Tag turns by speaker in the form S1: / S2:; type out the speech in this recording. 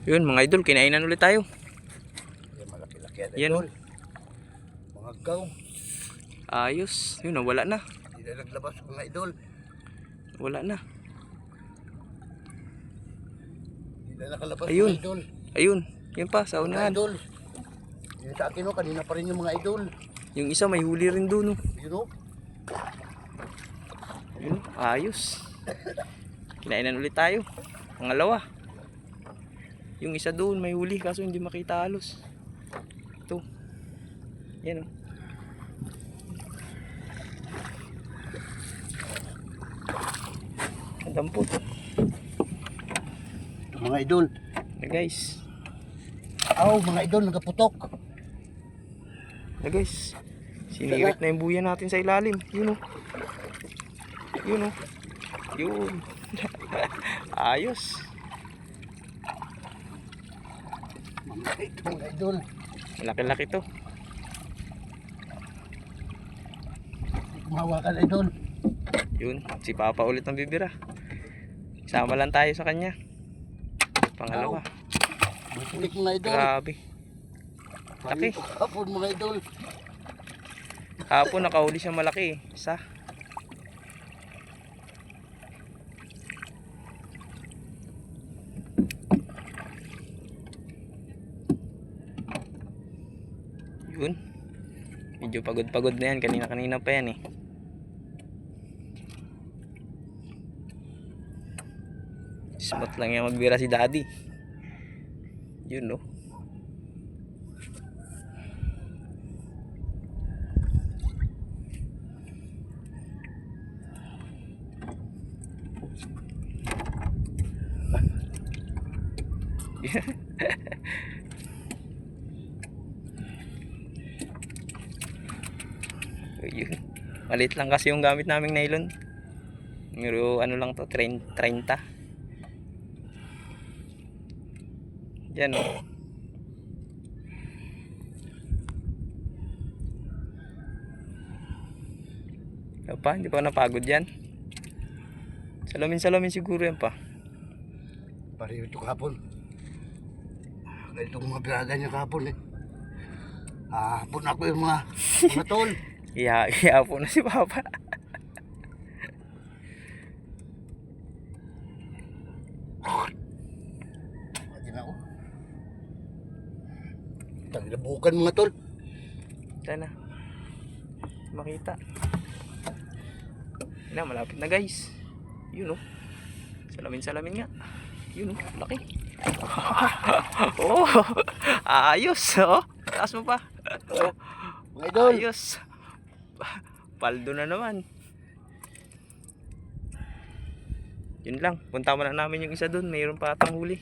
S1: Yun mga idol, kinainan ulit tayo.
S2: Yan, malaki-laki yan,
S1: Yan.
S2: idol. Mga gaw.
S1: Ayos. Yun, wala na.
S2: Hindi na naglabas mga idol.
S1: Wala na.
S2: Hindi na nakalabas
S1: Ayun.
S2: mga idol.
S1: Ayun. Yan pa, sa
S2: Mga
S1: unahan.
S2: idol. Yun sa akin, oh, kanina pa rin yung mga idol.
S1: Yung isa may huli rin doon.
S2: Yun, oh.
S1: Yun, ayos. Kinainan ulit tayo. Pangalawa. Yung isa doon may huli kaso hindi makita halos. Ito. Yan oh. Dampot.
S2: Mga idol.
S1: Na guys.
S2: Aw, mga idol, nagaputok.
S1: Na guys. Sinirit na yung buya natin sa ilalim. Yun oh. Yun oh. Yun. Ayos.
S2: Mga idol.
S1: Malaki-laki to.
S2: Kumawakan idol.
S1: Yun. Si Papa ulit ang bibira. Sama lang tayo sa kanya. Pangalawa.
S2: Bukulik mga idol.
S1: Grabe. Laki.
S2: Hapon mga idol.
S1: Hapon nakahuli siya malaki eh. Isa. Yun. Medyo pagod-pagod na yan. Kanina-kanina pa yan eh. Smart lang yan magbira si Daddy. Yun no. Yun. Maliit lang kasi yung gamit naming nylon. Pero ano lang to, 30. Yan o. Pa, hindi pa ako napagod yan. Salamin siguro yan pa.
S2: Pareho ito kahapon. Ganito mga biraga niya kahapon eh. Hapon ako yung mga tol.
S1: Iya po na si Papa.
S2: Hindi na ako. Tanginabukan mga tol.
S1: Sana. Makita. Na, malapit na guys. Yun oh. Salamin nga. Yun oh, laki. Oh, ayos oh. Taas mo pa. Oh,
S2: Mga idol.
S1: ayos. Paldo na naman. Yun lang. Punta mo na namin yung isa doon. Mayroon pa atang huli.